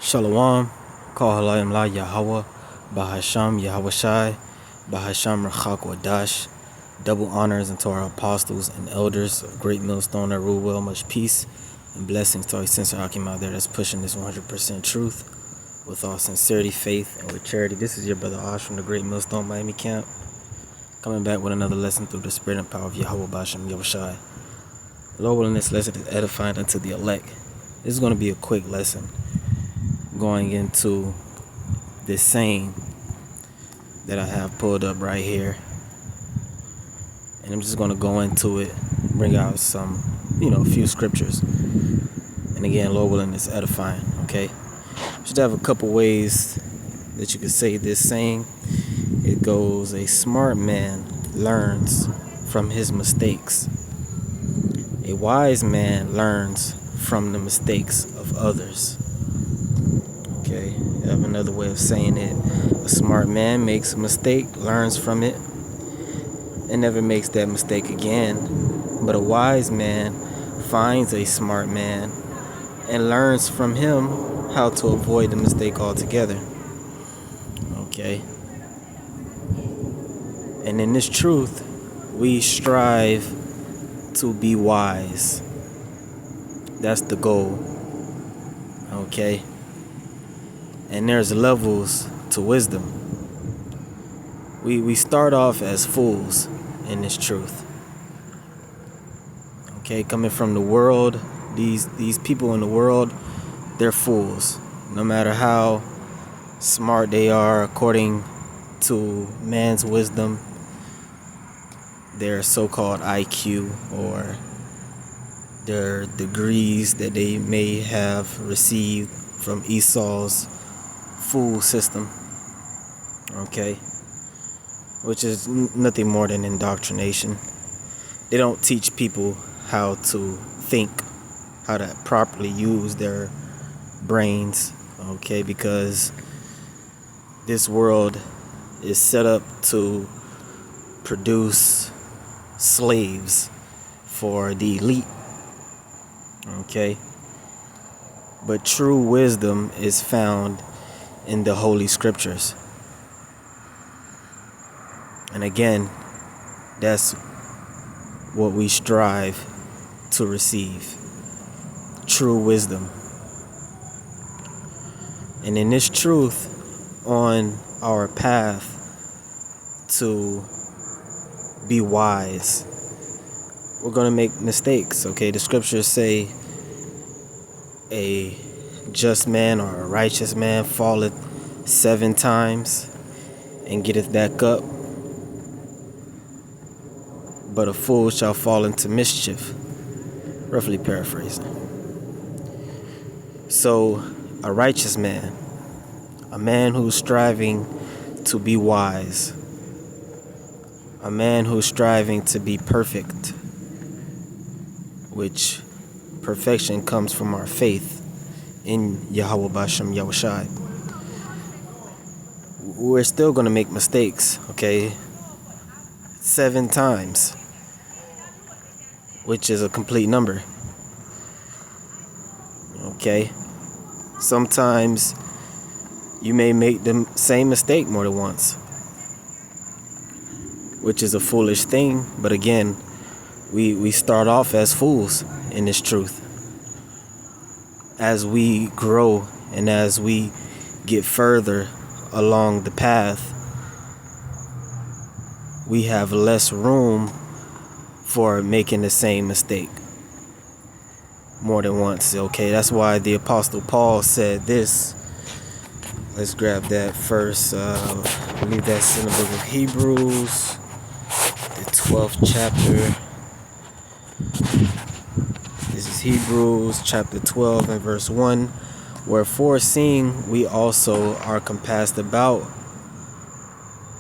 Shalom, call Halayim La Yahweh, Bahasham Yahweh Shai, Bahasham Rachak Wadash. Double honors unto our apostles and elders of Great Millstone that rule well, much peace and blessings to our sincere Hakim out there that's pushing this 100% truth with all sincerity, faith, and with charity. This is your brother Ash from the Great Millstone Miami Camp, coming back with another lesson through the spirit and power of Yahweh Bahasham Yahweh Shai. Lord willing, this lesson is edifying unto the elect. This is going to be a quick lesson going into this saying that I have pulled up right here, and I'm just going to go into it, bring out some, a few scriptures, and again, Lord willing, it's edifying. Okay, should have a couple ways that you could say this saying. It goes, a smart man learns from his mistakes, a wise man learns from the mistakes of others. Okay, I have another way of saying it. A smart man makes a mistake, learns from it, and never makes that mistake again. But a wise man finds a smart man and learns from him how to avoid the mistake altogether. Okay. And in this truth, we strive to be wise. That's the goal. Okay. And there's levels to wisdom. We start off as fools in this truth. Okay, coming from the world, these people in the world, they're fools. No matter how smart they are according to man's wisdom, their so-called IQ or their degrees that they may have received from Esau's fool system, okay, which is nothing more than indoctrination. They don't teach people how to think, how to properly use their brains, okay, because this world is set up to produce slaves for the elite, okay, but true wisdom is found in the Holy Scriptures. And again, that's what we strive to receive. True wisdom. And in this truth, on our path to be wise, we're going to make mistakes, okay? The scriptures say a just man or a righteous man falleth 7 times and getteth back up, but a fool shall fall into mischief. Roughly paraphrasing. So a righteous man, a man who's striving to be wise, a man who's striving to be perfect, which perfection comes from our faith in Yahweh Bashem Yahweh Shai. We're still going to make mistakes, okay? 7 times, which is a complete number, okay? Sometimes you may make the same mistake more than once, which is a foolish thing. But again, we start off as fools in this truth. As we grow and as we get further along the path, we have less room for making the same mistake more than once, okay? That's why the Apostle Paul said this. Let's grab that first. I believe that's in the book of Hebrews, the 12th chapter. This is Hebrews chapter 12 and verse 1. Wherefore, seeing we also are compassed about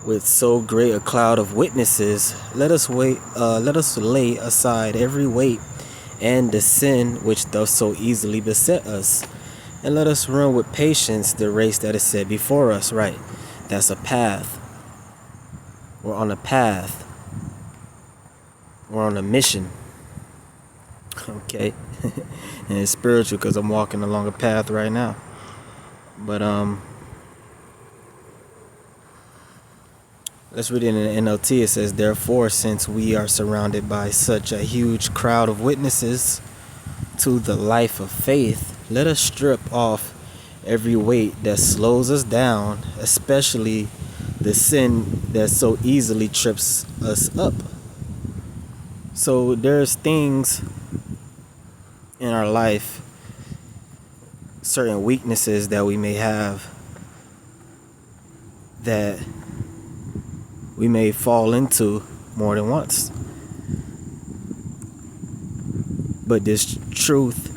with so great a cloud of witnesses, let us lay aside every weight and the sin which doth so easily beset us, and let us run with patience the race that is set before us. Right, that's a path. We're on a path. We're on a mission. Okay, and it's spiritual because I'm walking along a path right now. But let's read it in the NLT. It says, "Therefore, since we are surrounded by such a huge crowd of witnesses to the life of faith, let us strip off every weight that slows us down, especially the sin that so easily trips us up." So there's things in our life, certain weaknesses that we may have, that we may fall into more than once. But this truth,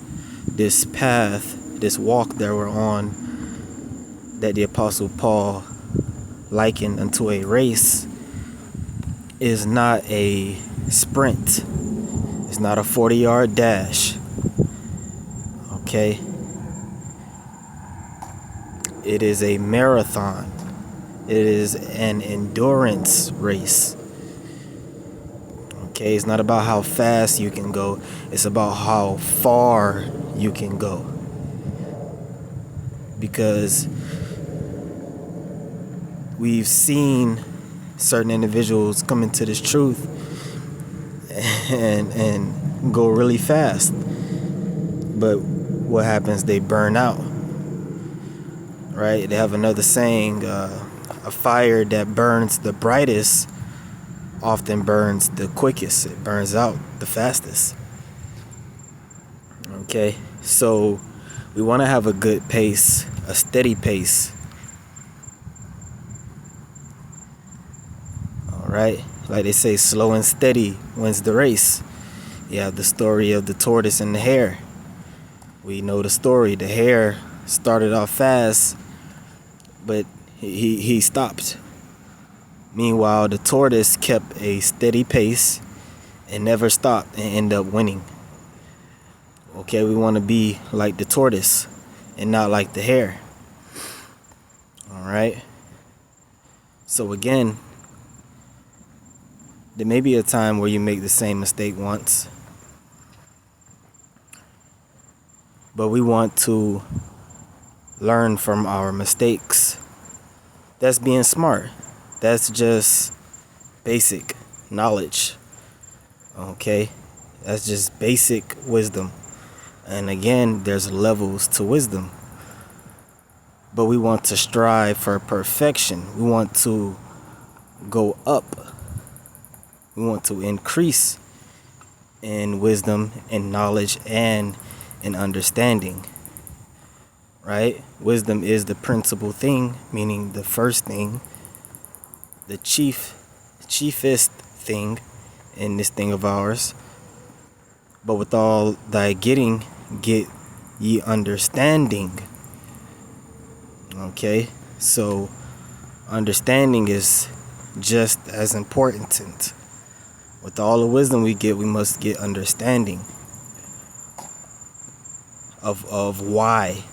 this path, this walk that we're on, that the Apostle Paul likened unto a race, is not a sprint. It's not a 40-yard dash. Okay? It is a marathon. It is an endurance race. Okay? It's not about how fast you can go. It's about how far you can go. Because we've seen certain individuals come into this truth and go really fast. But what happens? They burn out. Right? They have another saying, a fire that burns the brightest often burns the quickest. It burns out the fastest. Okay? So we want to have a good pace, a steady pace. Right? Like they say, slow and steady wins the race. You have the story of the tortoise and the hare. We know the story. The hare started off fast, but he stopped. Meanwhile, the tortoise kept a steady pace and never stopped and ended up winning. Okay, we want to be like the tortoise and not like the hare. All right? So again, there may be a time where you make the same mistake once, but we want to learn from our mistakes. That's being smart. That's just basic knowledge. Okay? That's just basic wisdom. And again, there's levels to wisdom. But we want to strive for perfection. We want to go up. We want to increase in wisdom and knowledge and in understanding. Right? Wisdom is the principal thing, meaning the first thing, the chiefest thing in this thing of ours. But with all thy getting, get ye understanding. Okay? So understanding is just as important. With all the wisdom we get, we must get understanding of why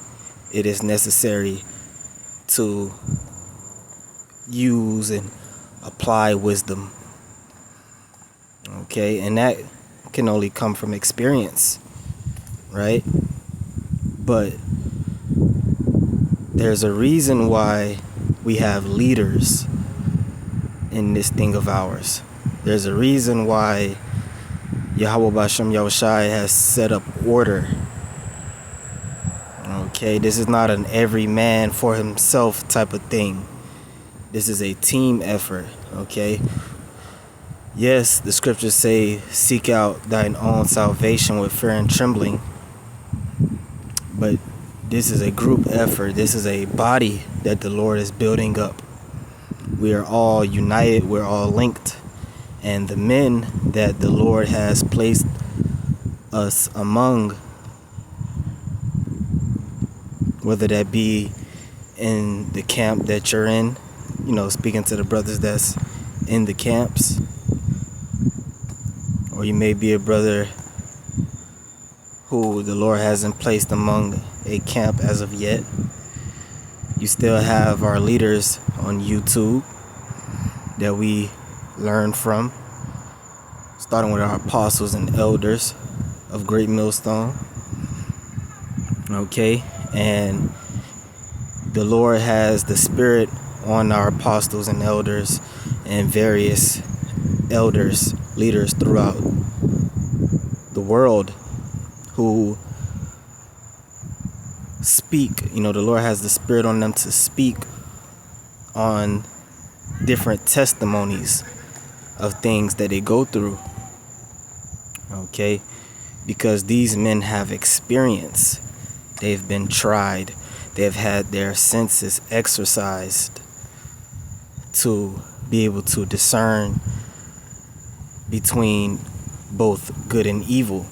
it is necessary to use and apply wisdom. Okay? And that can only come from experience, right? But there's a reason why we have leaders in this thing of ours. There's a reason why Yahweh Bashem Yahushai has set up order. Okay, this is not an every man for himself type of thing. This is a team effort, okay? Yes, the scriptures say, seek out thine own salvation with fear and trembling. But this is a group effort. This is a body that the Lord is building up. We are all united. We're all linked. And the men that the Lord has placed us among, whether that be in the camp that you're in, you know, speaking to the brothers that's in the camps, or you may be a brother who the Lord hasn't placed among a camp as of yet. You still have our leaders on YouTube that we learn from, starting with our apostles and elders of Great Millstone. Okay, and the Lord has the Spirit on our apostles and elders and various elders, leaders throughout the world who speak. The Lord has the Spirit on them to speak on different testimonies of things that they go through. Okay? Because these men have experience. They've been tried. They've had their senses exercised to be able to discern between both good and evil.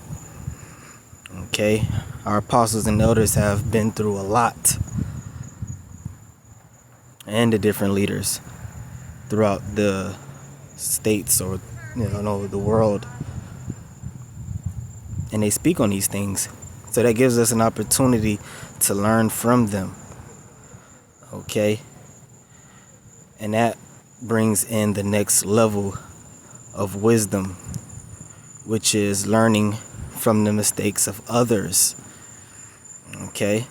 Okay? Our apostles and elders have been through a lot. And the different leaders throughout the states or the world. And they speak on these things. So that gives us an opportunity to learn from them. Okay? And that brings in the next level of wisdom, which is learning from the mistakes of others. Okay?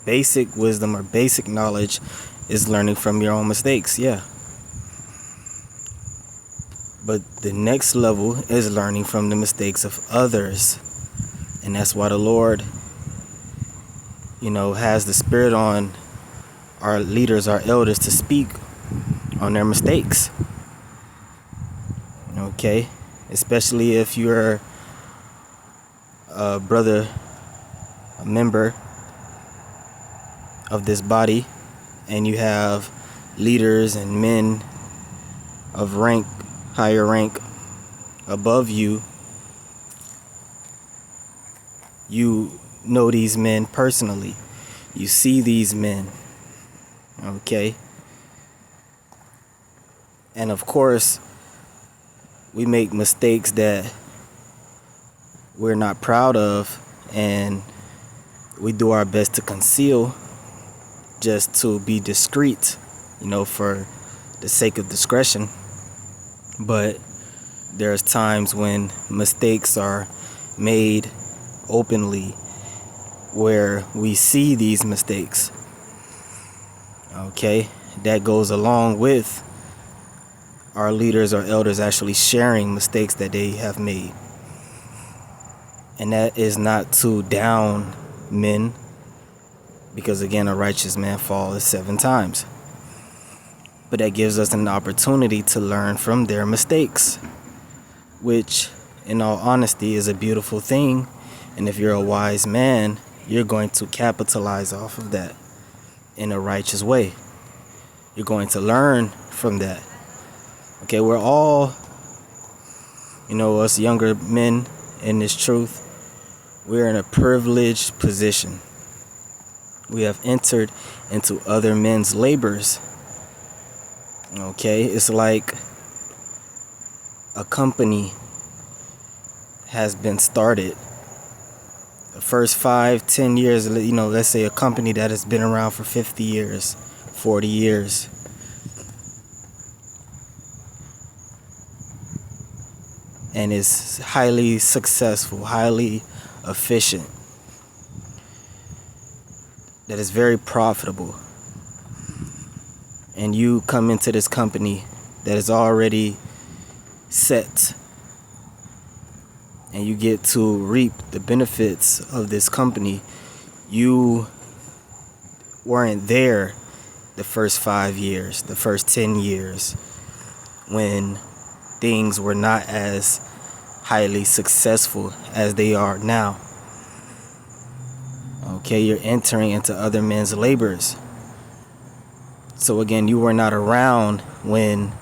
Basic wisdom or basic knowledge is learning from your own mistakes, yeah. But the next level is learning from the mistakes of others. And that's why the Lord, has the Spirit on our leaders, our elders, to speak on their mistakes. Okay? Especially if you're a brother, a member of this body, and you have leaders and men of rank, higher rank above you. You know these men personally. You see these men. Okay? And of course, we make mistakes that we're not proud of, and we do our best to conceal just to be discreet, for the sake of discretion. But there's times when mistakes are made openly where we see these mistakes. Okay? That goes along with our leaders or elders actually sharing mistakes that they have made. And that is not to down men, because again, a righteous man falls 7 times. But that gives us an opportunity to learn from their mistakes, which, in all honesty, is a beautiful thing. And if you're a wise man, you're going to capitalize off of that in a righteous way. You're going to learn from that. Okay, we're all, us younger men in this truth, we're in a privileged position. We have entered into other men's labors. Okay, it's like a company has been started. The first 5-10 years, let's say a company that has been around for 50 years, 40 years. And is highly successful, highly efficient. That is very profitable. And you come into this company that is already set, and you get to reap the benefits of this company. You weren't there the first 5 years, the first 10 years, when things were not as highly successful as they are now. Okay, you're entering into other men's labors. So again, you were not around when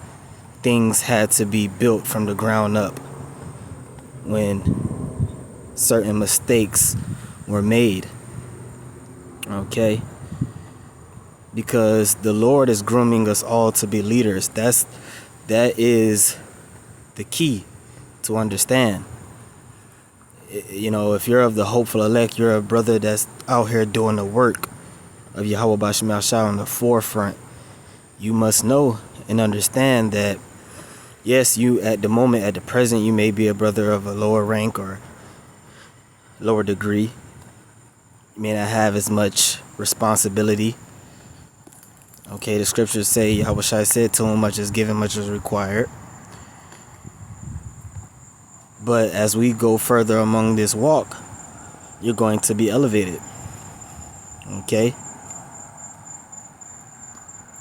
things had to be built from the ground up, when certain mistakes were made. Okay? Because the Lord is grooming us all to be leaders. That is the key to understand. If you're of the hopeful elect, you're a brother that's out here doing the work of Yahweh Basham Shah on the forefront. You must know and understand that, yes, you at the present, you may be a brother of a lower rank or lower degree. You may not have as much responsibility Okay, the scriptures say, Yahushua said, to whom much is given, much is required. But as we go further among this walk, you're going to be elevated. Okay?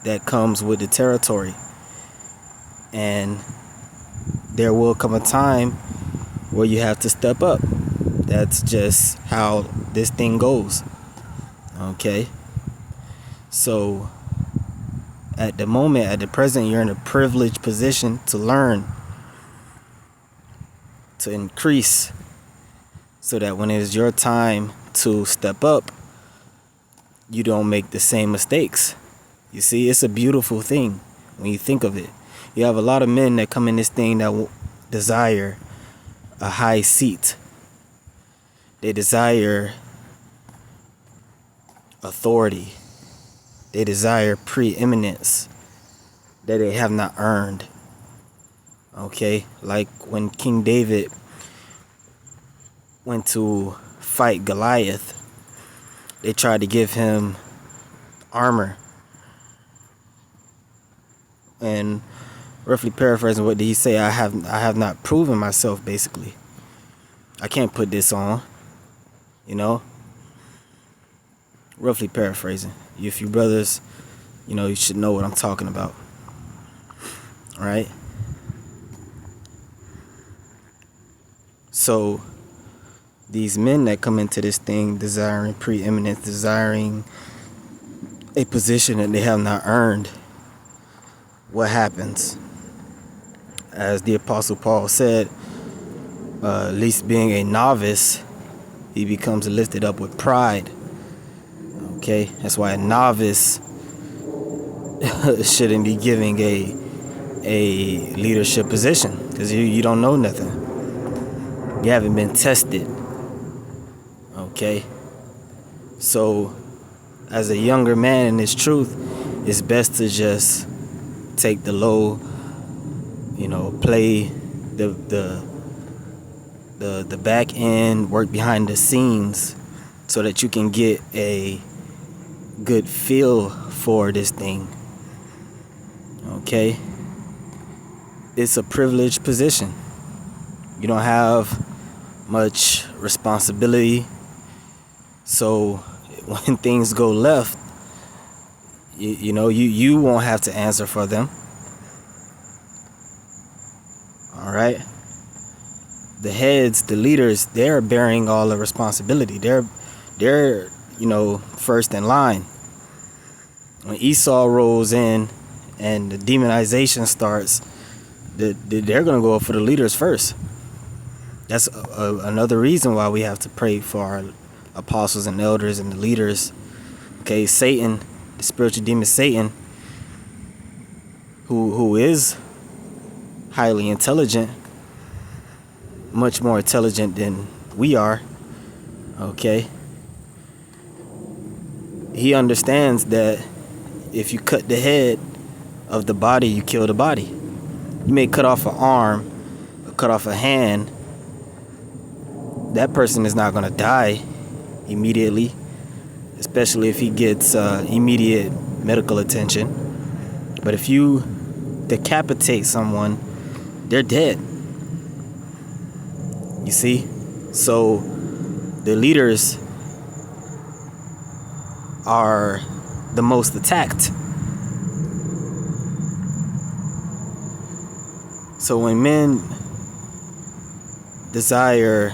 That comes with the territory. And there will come a time where you have to step up. That's just how this thing goes. Okay? So, at the moment, at the present, you're in a privileged position to learn, to increase, so that when it is your time to step up, you don't make the same mistakes. You see, it's a beautiful thing when you think of it. You have a lot of men that come in this thing that desire a high seat. They desire authority. They desire preeminence that they have not earned. Okay? Like when King David went to fight Goliath, they tried to give him armor. And roughly paraphrasing, what did he say? I have not proven myself, basically. I can't put this on. You know? Roughly paraphrasing. If you brothers, you should know what I'm talking about. Right? So, these men that come into this thing desiring preeminence, desiring a position that they have not earned, what happens? As the Apostle Paul said, at least being a novice, he becomes lifted up with pride. Okay? That's why a novice shouldn't be giving a leadership position, because you don't know nothing. You haven't been tested. Okay? So, as a younger man in this truth, it's best to just take the low, play the back end, work behind the scenes, so that you can get a good feel for this thing. Okay? It's a privileged position. You don't have much responsibility. So when things go left, you won't have to answer for them. All right? The heads, the leaders, they're bearing all the responsibility. They're first in line. When Esau rolls in and the demonization starts, they're going to go up for the leaders first. That's another reason why we have to pray for our apostles and elders and the leaders. Okay, Satan, the spiritual demon Satan, who is highly intelligent, much more intelligent than we are. Okay, he understands that if you cut the head of the body, you kill the body. You may cut off an arm or cut off a hand. That person is not going to die immediately, especially if he gets immediate medical attention. But if you decapitate someone, they're dead. You see? So the leaders are the most attacked. So when men desire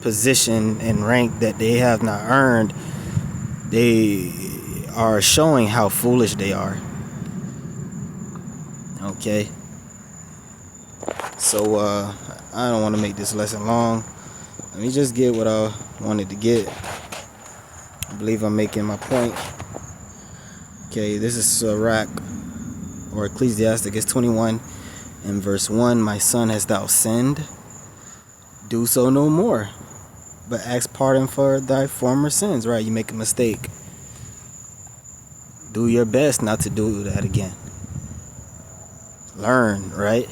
position and rank that they have not earned, they are showing how foolish they are. Okay? So I don't want to make this lesson long. Let me just get what I wanted to get. I believe I'm making my point. Okay, this is Sirach, or Ecclesiasticus 21 and verse 1. My son, hast thou sinned? Do so no more, but ask pardon for thy former sins. Right, you make a mistake. Do your best not to do that again. Learn, right?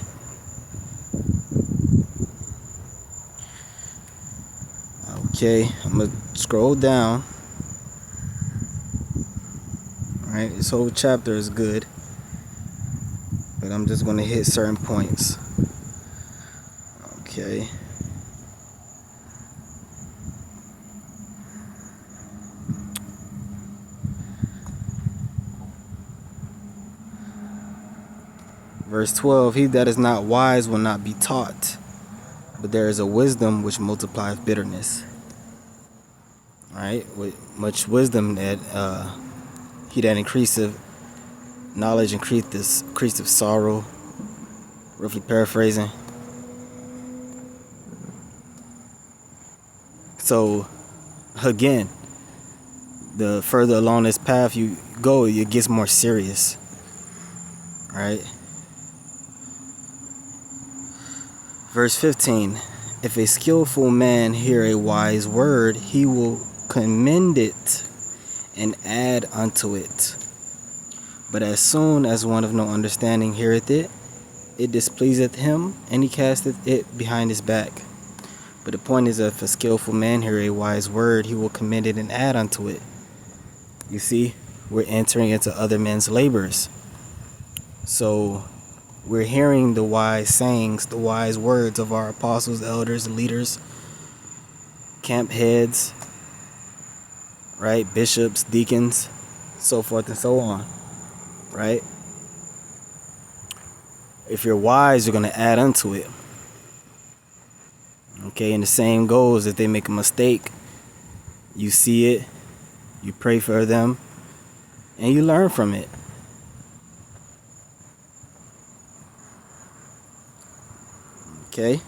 Okay, I'm going to scroll down. Right? This whole chapter is good, but I'm just going to hit certain points. Okay. Verse 12, he that is not wise will not be taught, but there is a wisdom which multiplieth bitterness. Right? With much wisdom that he that increaseth knowledge increaseth sorrow. Roughly paraphrasing. So again, the further along this path you go, it gets more serious. Right? Verse 15, if a skillful man hear a wise word, he will commend it and add unto it. But as soon as one of no understanding heareth it, it displeaseth him, and he casteth it behind his back. But the point is, if a skillful man hear a wise word, he will commend it and add unto it. You see, we're entering into other men's labors. So we're hearing the wise sayings, the wise words of our apostles, elders, leaders, camp heads, right? Bishops, deacons, so forth and so on, right? If you're wise, you're going to add unto it. Okay, and the same goes if they make a mistake. You see it, you pray for them, and you learn from it. Okay.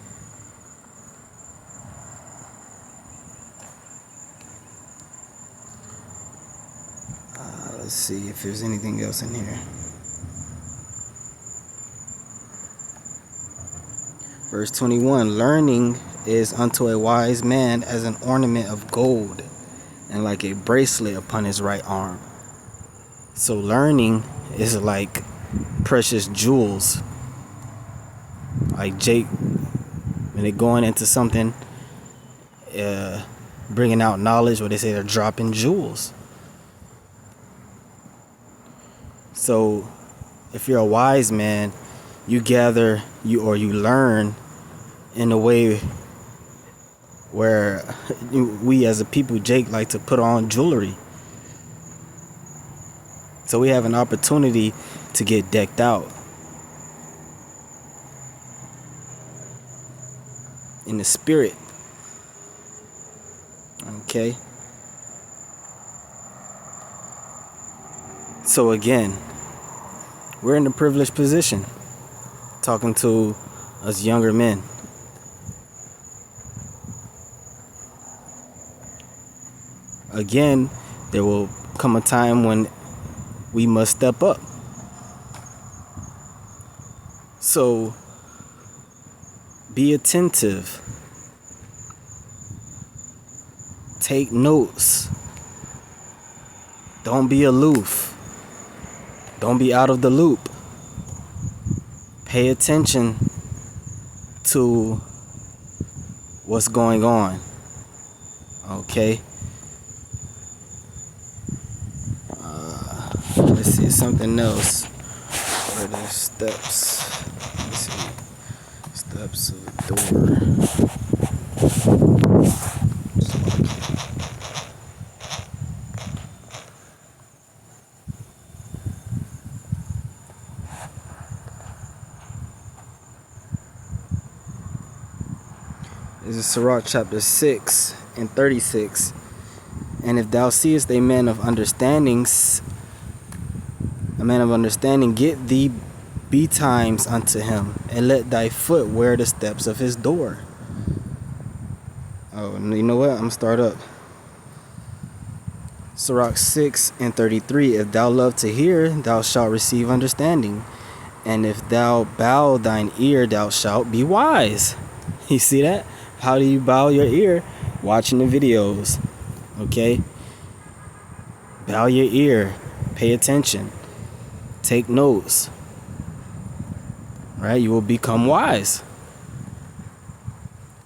Let's see if there's anything else in here. Verse 21, learning is unto a wise man as an ornament of gold, and like a bracelet upon his right arm. So learning is like precious jewels. Like Jake, when they're going into something, bringing out knowledge, or they say they're dropping jewels. So if you're a wise man, you gather, you learn in a way where we as a people, Jake, like to put on jewelry. So we have an opportunity to get decked out in the spirit. Okay. So again, we're in a privileged position talking to us younger men. Again, there will come a time when we must step up. So be attentive. Take notes. Don't be aloof. Don't be out of the loop. Pay attention to what's going on. Okay? Let's see something else. What are the steps? Let's see. Steps of the door. This is Sirach chapter 6 and 36. And if thou seest a man of understanding, get thee betimes unto him, and let thy foot wear the steps of his door. Oh, you know what? I'm gonna start up. Sirach 6 and 33. If thou love to hear, thou shalt receive understanding. And if thou bow thine ear, thou shalt be wise. You see that? How do you bow your ear? Watching the videos. Okay? Bow your ear. Pay attention. Take notes. Right? You will become wise.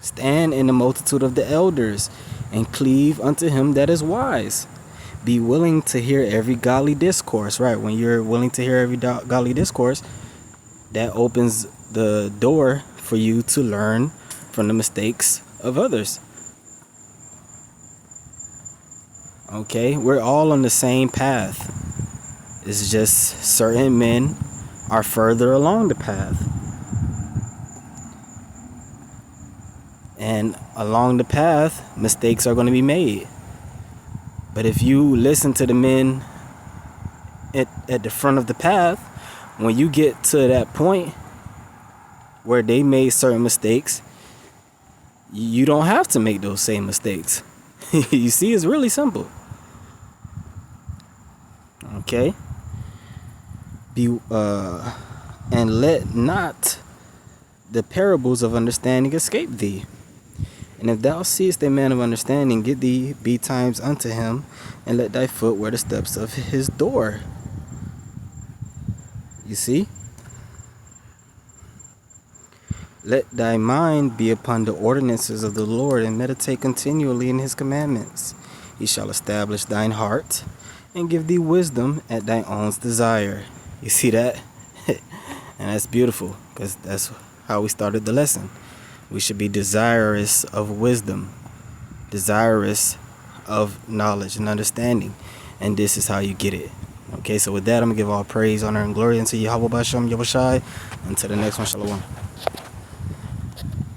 Stand in the multitude of the elders, and cleave unto him that is wise. Be willing to hear every godly discourse, right? When you're willing to hear every godly discourse, that opens the door for you to learn from the mistakes of others. Okay, we're all on the same path. It's just certain men are further along the path. And along the path, mistakes are going to be made. But if you listen to the men at the front of the path, when you get to that point where they made certain mistakes, you don't have to make those same mistakes. You see, it's really simple. Okay? And let not the parables of understanding escape thee. And if thou seest a man of understanding, get thee betimes unto him, and let thy foot wear the steps of his door. You see? Let thy mind be upon the ordinances of the Lord, and meditate continually in his commandments. He shall establish thine heart, and give thee wisdom at thine own desire. You see that? And that's beautiful, because that's how we started the lesson. We should be desirous of wisdom, desirous of knowledge and understanding. And this is how you get it. Okay, so with that, I'm going to give all praise, honor, and glory unto Yahweh Basham Yahushai. Until the next one, Shalom.